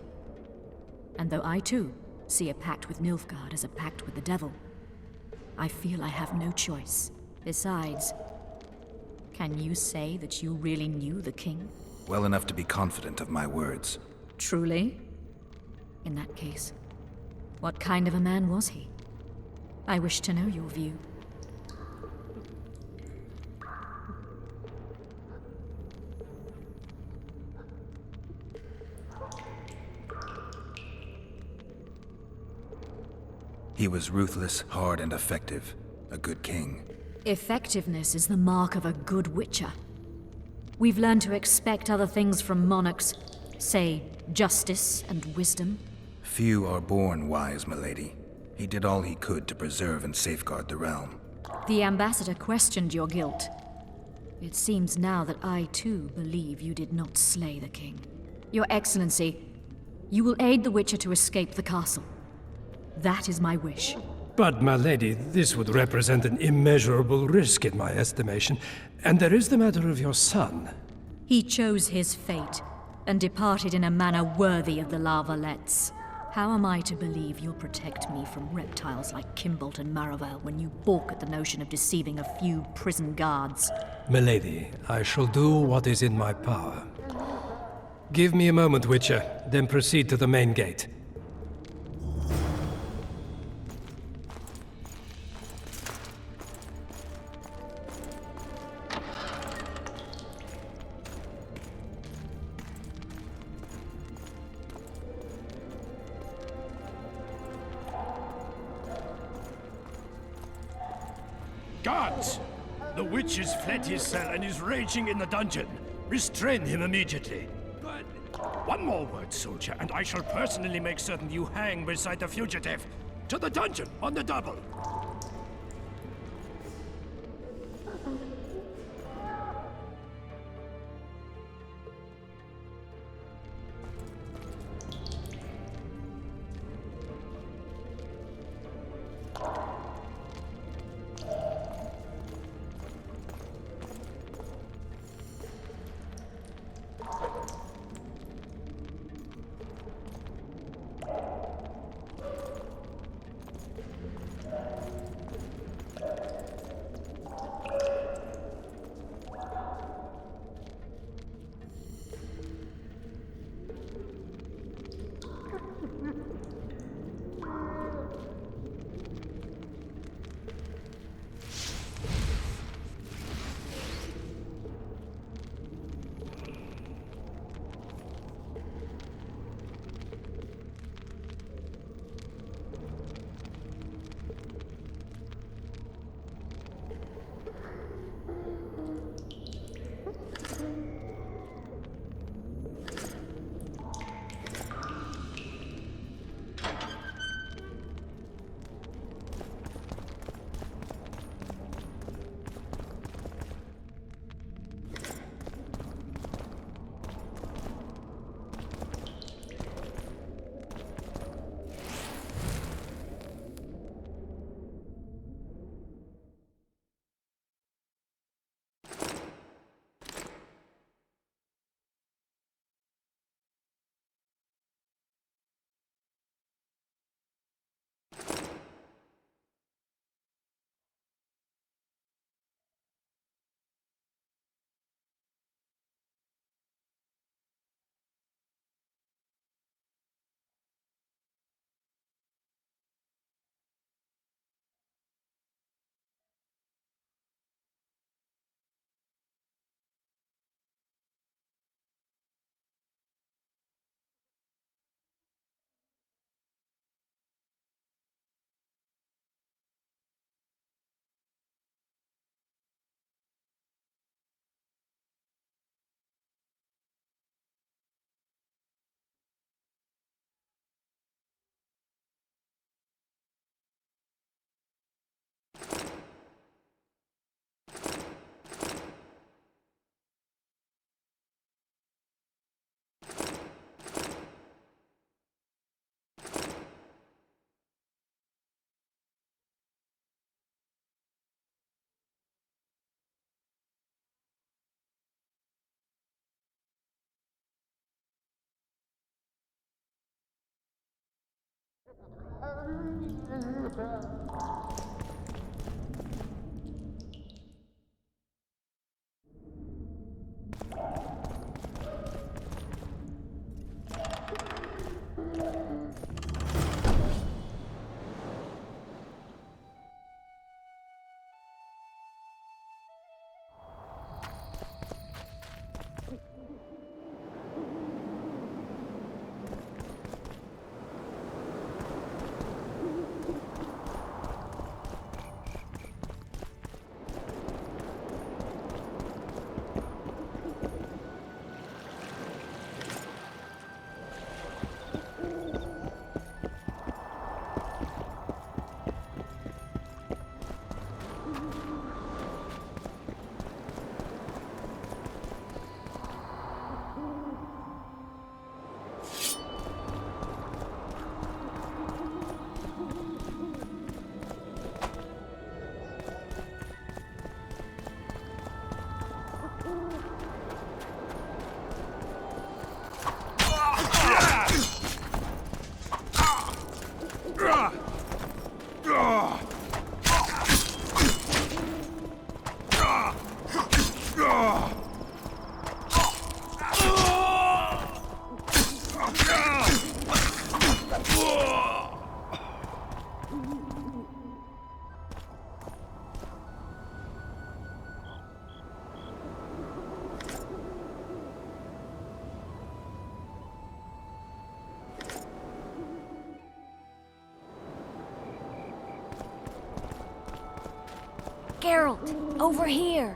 And though I too see a pact with Nilfgaard as a pact with the devil, I feel I have no choice. Besides, can you say that you really knew the king? Well enough to be confident of my words. Truly? In that case, what kind of a man was he? I wish to know your view. He was ruthless, hard, and effective. A good king. Effectiveness is the mark of a good witcher. We've learned to expect other things from monarchs, say, justice and wisdom. Few are born wise, milady. He did all he could to preserve and safeguard the realm. The ambassador questioned your guilt. It seems now that I too believe you did not slay the king. Your Excellency, you will aid the witcher to escape the castle. That is my wish. But, my lady, this would represent an immeasurable risk in my estimation. And there is the matter of your son. He chose his fate. and departed in a manner worthy of the Larvalets. How am I to believe you'll protect me from reptiles like Kimbolt and Maravel when you balk at the notion of deceiving a few prison guards? Milady, I shall do what is in my power. Give me a moment, Witcher, then proceed to the main gate. Guards! The witch has fled his cell and is raging in the dungeon. Restrain him immediately. But one more word, soldier, and I shall personally make certain you hang beside the fugitive. To the dungeon, on the double. Geralt, over here.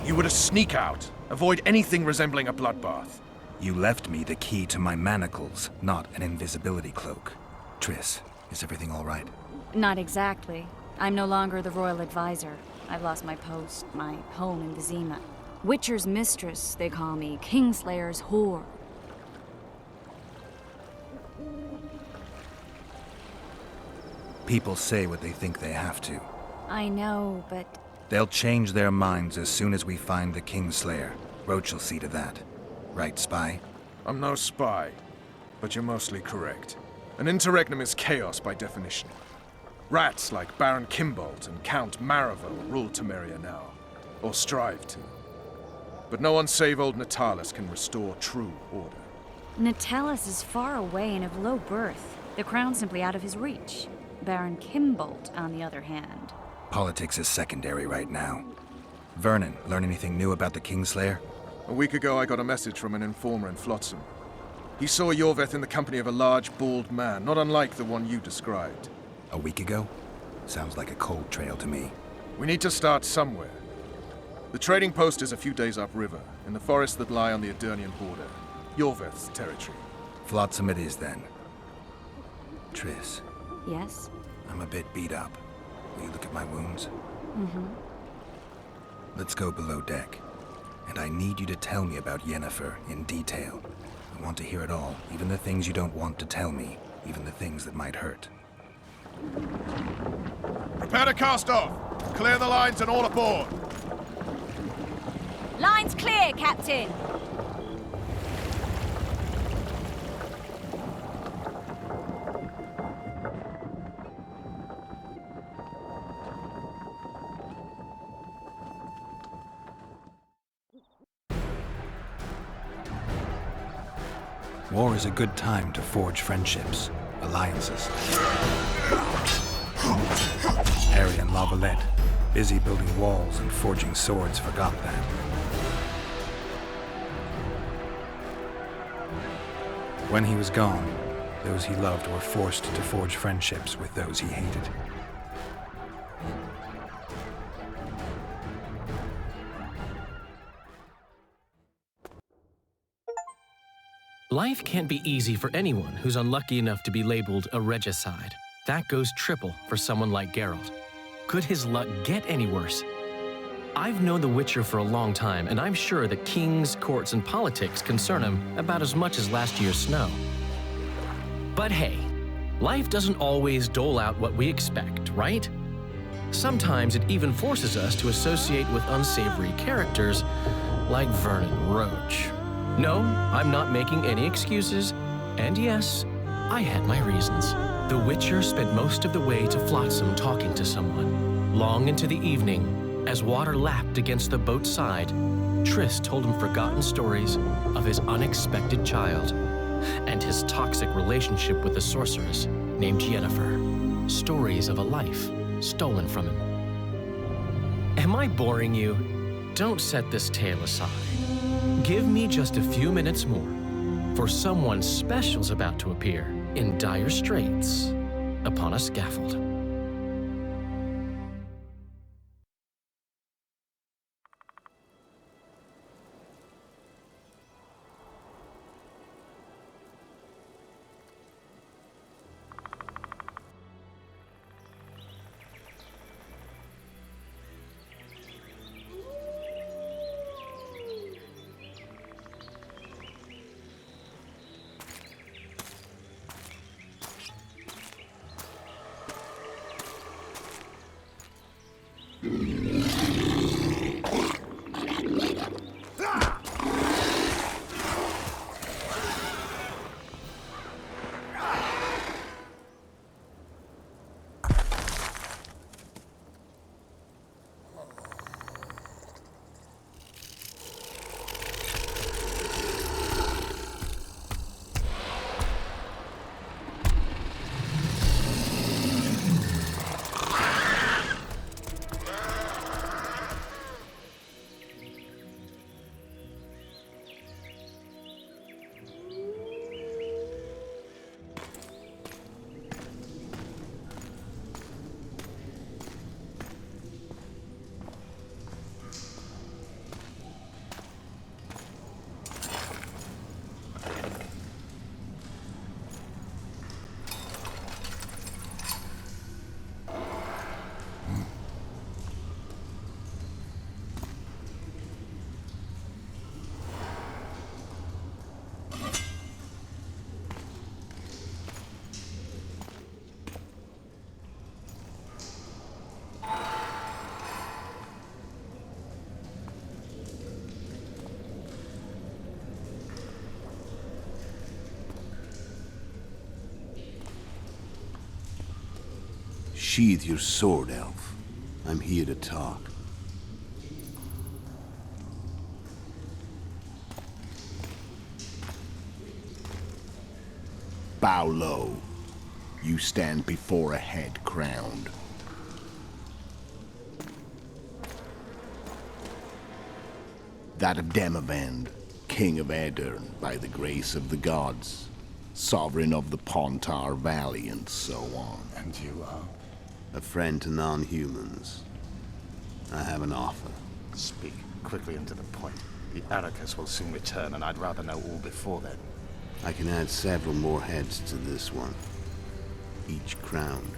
You were to sneak out. Avoid anything resembling a bloodbath. You left me the key to my manacles, not an invisibility cloak. Triss, is everything all right? Not exactly. I'm no longer the royal advisor. I've lost my post, my home in Vizima. Witcher's mistress, they call me. Kingslayer's whore. People say what they think they have to. I know, but... They'll change their minds as soon as we find the Kingslayer. Roach will see to that. Right, spy? I'm no spy, but you're mostly correct. An interregnum is chaos by definition. Rats like Baron Kimbolt and Count Maravel rule Temeria now, or strive to. But no one save old Natalis can restore true order. Natalis is far away and of low birth. The crown's simply out of his reach. Baron Kimbolt, on the other hand. Politics is secondary right now. Vernon, learn anything new about the Kingslayer? A week ago, I got a message from an informer in Flotsam. He saw Yorveth in the company of a large, bald man, not unlike the one you described. A week ago? Sounds like a cold trail to me. We need to start somewhere. The trading post is a few days upriver, in the forests that lie on the Edirnian border. Yorveth's territory. Flotsam it is, then. Triss. Yes? I'm a bit beat up. Will you look at my wounds? Mm-hmm. Let's go below deck. And I need you to tell me about Yennefer in detail. I want to hear it all, even the things you don't want to tell me, even the things that might hurt. Prepare to cast off! Clear the lines and all aboard! Lines clear, Captain! War is a good time to forge friendships, alliances. Harry and Lavalette, busy building walls and forging swords, forgot that. When he was gone, those he loved were forced to forge friendships with those he hated. Life can't be easy for anyone who's unlucky enough to be labeled a regicide. That goes triple for someone like Geralt. Could his luck get any worse? I've known the Witcher for a long time, and I'm sure that kings, courts, and politics concern him about as much as last year's snow. But hey, life doesn't always dole out what we expect, right? Sometimes it even forces us to associate with unsavory characters like Vernon Roach. No, I'm not making any excuses, and yes, I had my reasons. The Witcher spent most of the way to Flotsam talking to someone. Long into the evening, as water lapped against the boat's side, Triss told him forgotten stories of his unexpected child and his toxic relationship with a sorceress named Yennefer. Stories of a life stolen from him. Am I boring you? Don't set this tale aside. Give me just a few minutes more, for someone special's about to appear in dire straits upon a scaffold. Sheathe your sword, elf. I'm here to talk. Bow low. You stand before a head crowned. That of Demavend, king of Aedirn by the grace of the gods, sovereign of the Pontar Valley, and so on. And you are? A friend to non-humans. I have an offer. Speak quickly and to the point. The Arrakis will soon return, and I'd rather know all before then. I can add several more heads to this one. Each crowned.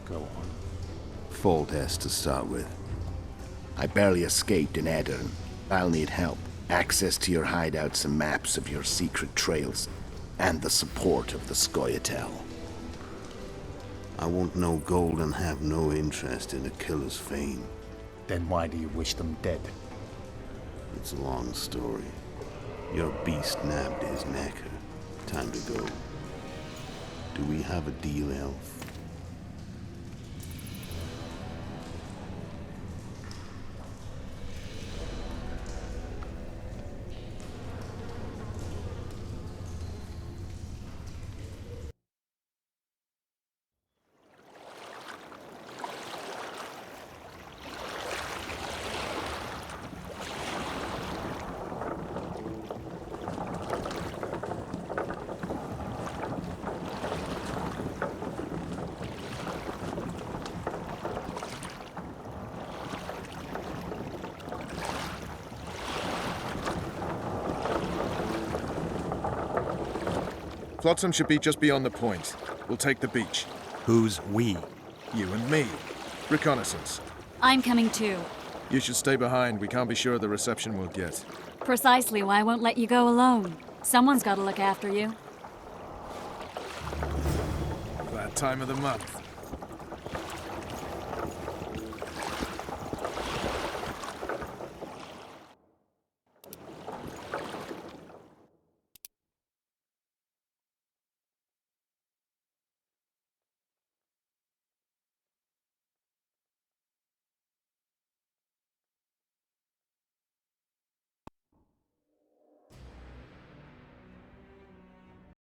Go on. Foltest to start with. I barely escaped in Aedirn. I'll need help. Access to your hideouts and maps of your secret trails. And the support of the Scoia'tael. I want no gold and have no interest in a killer's fame. Then why do you wish them dead? It's a long story. Your beast nabbed his necker. Time to go. Do we have a deal, elf? Flotsam should be just beyond the point. We'll take the beach. Who's we? You and me. Reconnaissance. I'm coming too. You should stay behind. We can't be sure of the reception we'll get. Precisely why I won't let you go alone. Someone's got to look after you. That time of the month.